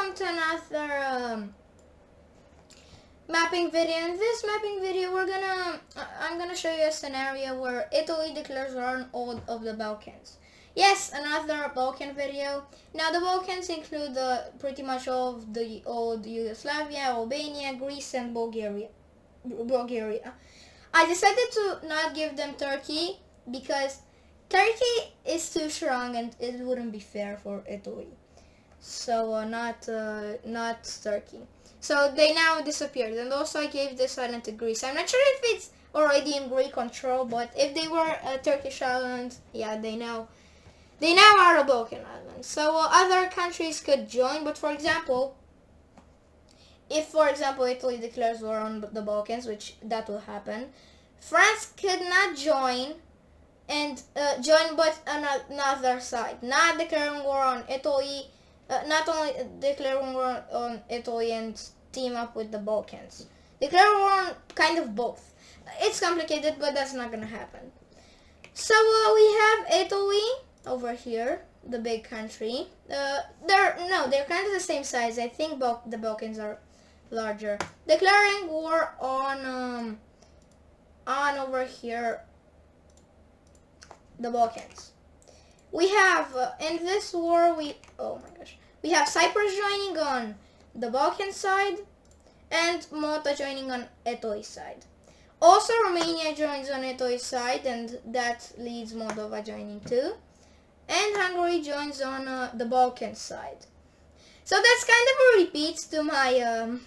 welcome to another mapping video. In this mapping video, I'm gonna show you a scenario where Italy declares war on all of the Balkans. Yes, another Balkan video. Now the Balkans include pretty much all of the old Yugoslavia, Albania, Greece, and Bulgaria. I decided to not give them Turkey because Turkey is too strong and it wouldn't be fair for Italy. So not Turkey. So they now disappeared, and also I gave this island to Greece. I'm not sure if it's already in Greek control, but if they were a Turkish island, yeah, they now are a Balkan island. So other countries could join, but for example, if Italy declares war on the Balkans, which that will happen, France could not join and join but another side, not declaring war on Italy. Not only declare war on Italy and team up with the Balkans. Declare war on kind of both. It's complicated, but that's not gonna happen. So we have Italy over here, the big country. They're kind of the same size. I think the Balkans are larger. Declaring war on over here, the Balkans. We have, in this war, we have Cyprus joining on the Balkan side and Malta joining on Italy's side. Also, Romania joins on Italy's side, and that leads Moldova joining too. And Hungary joins on the Balkan side. So that's kind of a repeat to my,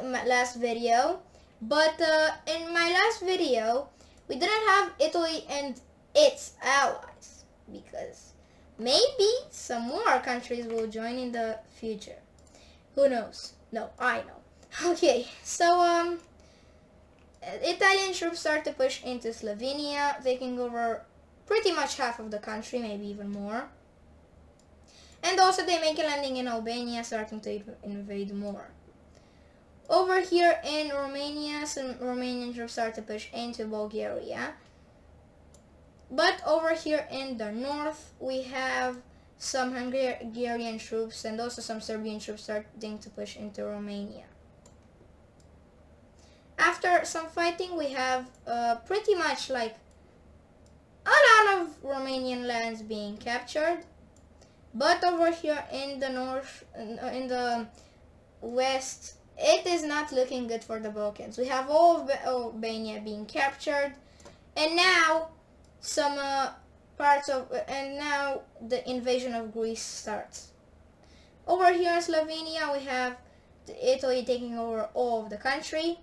my last video. But in my last video, we didn't have Italy and its allies because maybe some more countries will join in the future. Who knows? No, I know. Okay, so Italian troops start to push into Slovenia, taking over pretty much half of the country, maybe even more. And also they make a landing in Albania, starting to invade more. Over here in Romania, some Romanian troops start to push into Bulgaria. But over here in the north, we have some Hungarian troops and also some Serbian troops starting to push into Romania. After some fighting, we have pretty much like a lot of Romanian lands being captured. But over here in the north, in the west, it is not looking good for the Balkans. We have all of Albania being captured, and now now the invasion of Greece starts. Over here in Slovenia, we have Italy taking over all of the country,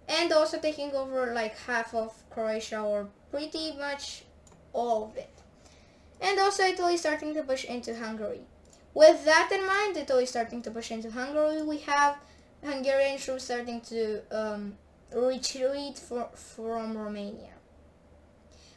and also taking over like half of Croatia, or pretty much all of it. And also Italy starting to push into Hungary. With that in mind, Italy starting to push into Hungary, we have Hungarian troops starting to retreat from Romania.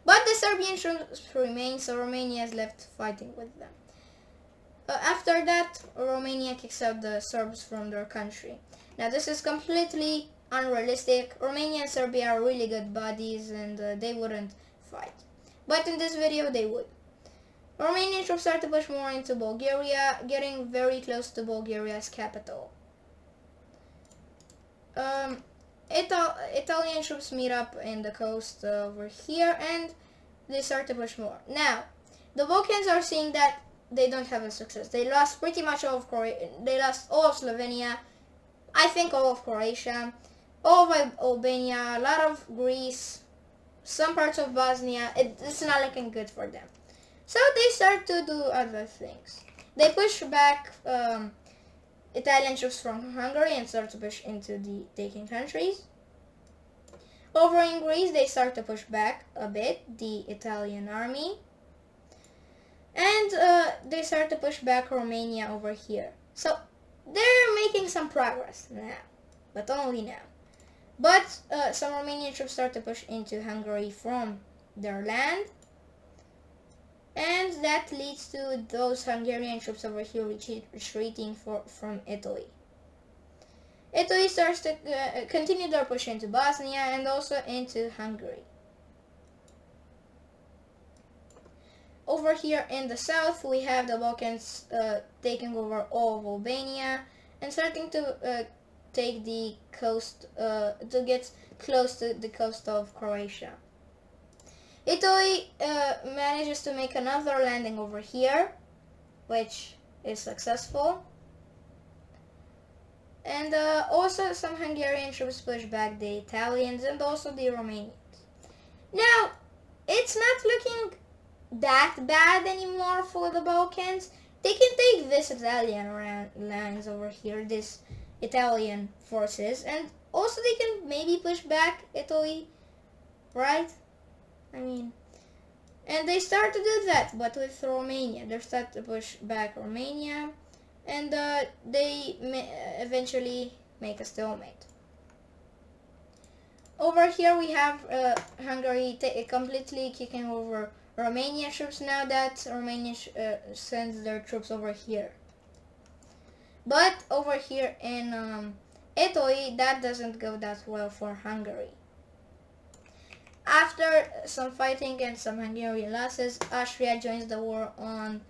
But the Serbian troops remain, so Romania is left fighting with them. After that, Romania kicks out the Serbs from their country. Now this is completely unrealistic. Romania and Serbia are really good buddies, and they wouldn't fight. But in this video, they would. Romanian troops start to push more into Bulgaria, getting very close to Bulgaria's capital. Italian troops meet up in the coast over here, and they start to push more. Now, the Balkans are seeing that they don't have a success. They lost pretty much all of they lost all of Slovenia, I think all of Croatia, all of Albania, a lot of Greece, some parts of Bosnia. It's not looking good for them. So they start to do other things. They push back Italian troops from Hungary and start to push into the taken countries. Over in Greece, they start to push back a bit, the Italian army. And they start to push back Romania over here. So they're making some progress now, but only now. But some Romanian troops start to push into Hungary from their land. And that leads to those Hungarian troops over here retreating from Italy. Italy starts to continue their push into Bosnia and also into Hungary. over here in the south, we have the Balkans taking over all of Albania and starting to take the coast, to get close to the coast of Croatia. Italy manages to make another landing over here, which is successful. And also some Hungarian troops push back the Italians and also the Romanians. Now, it's not looking that bad anymore for the Balkans. They can take this Italian lands over here, this Italian forces, and also they can maybe push back Italy, right? I mean, and they start to do that, but with Romania. They start to push back Romania, and they eventually make a stalemate. Over here we have Hungary completely kicking over Romanian troops now that Romania sends their troops over here. But over here in Italy, that doesn't go that well for Hungary. After some fighting and some Hungarian losses, Austria joins the war on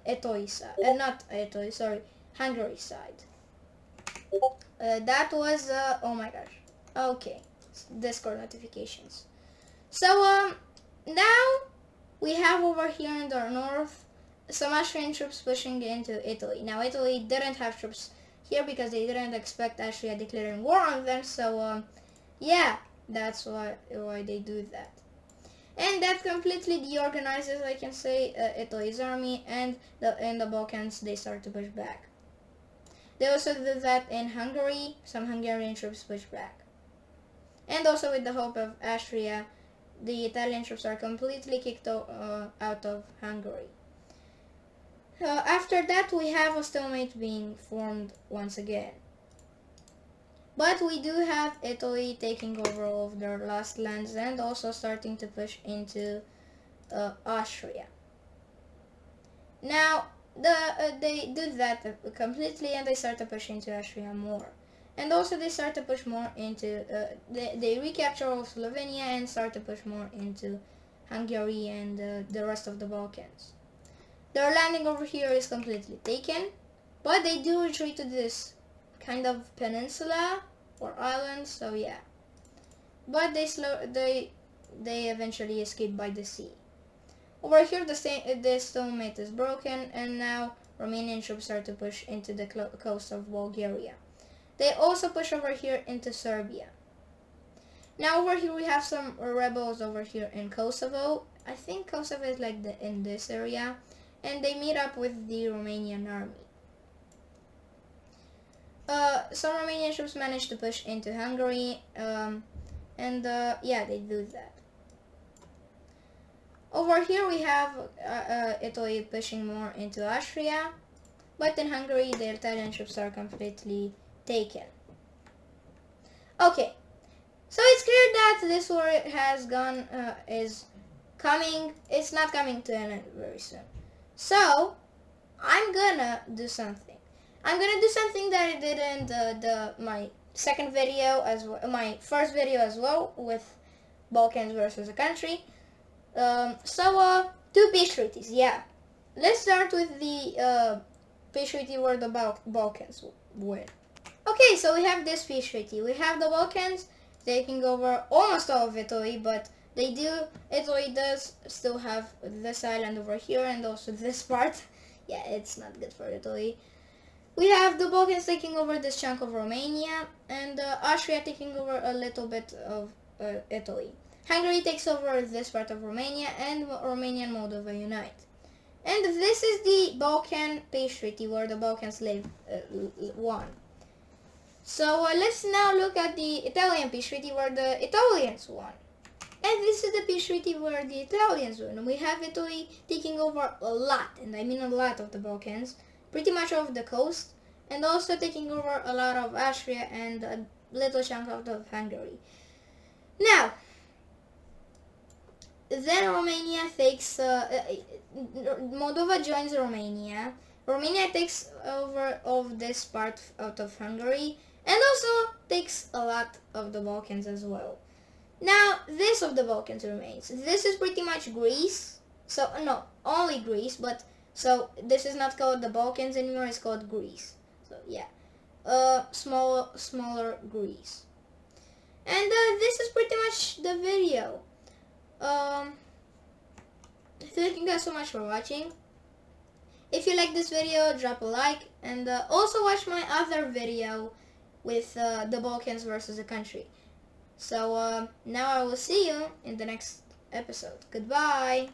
Italy side, not Italy, sorry, Hungary side. That was, oh my gosh, okay, Discord notifications. So now we have over here in the north some Austrian troops pushing into Italy. Now Italy didn't have troops here because they didn't expect Austria declaring war on them, so yeah, that's why they do that. And that completely deorganizes, I can say, Italy's army, and in the Balkans they start to push back. They also do that in Hungary. Some Hungarian troops push back. And also with the help of Austria, the Italian troops are completely kicked out of Hungary. After that, we have a stalemate being formed once again. But we do have Italy taking over all of their lost lands and also starting to push into Austria. Now, they do that completely, and they start to push into Austria more. And also they start to push more into, they recapture all of Slovenia and start to push more into Hungary and the rest of the Balkans. Their landing over here is completely taken, but they do retreat to this kind of peninsula or island, so yeah. But they eventually escape by the sea. Over here the stalemate is broken, and now Romanian troops start to push into the coast of Bulgaria. They also push over here into Serbia. Now over here we have some rebels over here in Kosovo. I think Kosovo is like in this area, and they meet up with the Romanian army. Some Romanian troops manage to push into Hungary, and yeah, they do that. Over here we have Italy pushing more into Austria, but in Hungary the Italian troops are completely taken. Okay, so it's clear that this war has gone, is coming, it's not coming to an end very soon. So, I'm gonna do something. I'm gonna do something that I did in my second video, my first video as well, with Balkans versus a country. Two peace treaties, yeah. Let's start with the peace treaty where the Balkans win. Okay, so we have this peace treaty. We have the Balkans taking over almost all of Italy, but Italy does still have this island over here and also this part. Yeah, it's not good for Italy. We have the Balkans taking over this chunk of Romania, and Austria taking over a little bit of Italy. Hungary takes over this part of Romania, and Romania and Moldova unite. And this is the Balkan peace treaty where the Balkans won. So let's now look at the Italian peace treaty where the Italians won. And this is the peace treaty where the Italians won. We have Italy taking over a lot, and I mean a lot, of the Balkans, pretty much off the coast, and also taking over a lot of Austria and a little chunk out of Hungary. Now, then Romania takes, Moldova joins Romania. Romania takes over of this part out of Hungary, and also takes a lot of the Balkans as well. Now, this of the Balkans remains. This is pretty much Greece, So no, only Greece, but so this is not called the Balkans anymore, it's called Greece. So yeah, smaller Greece. And this is pretty much the video. Thank you guys so much for watching. If you like this video, drop a like, and also watch my other video with the Balkans versus a country. So now I will see you in the next episode. Goodbye!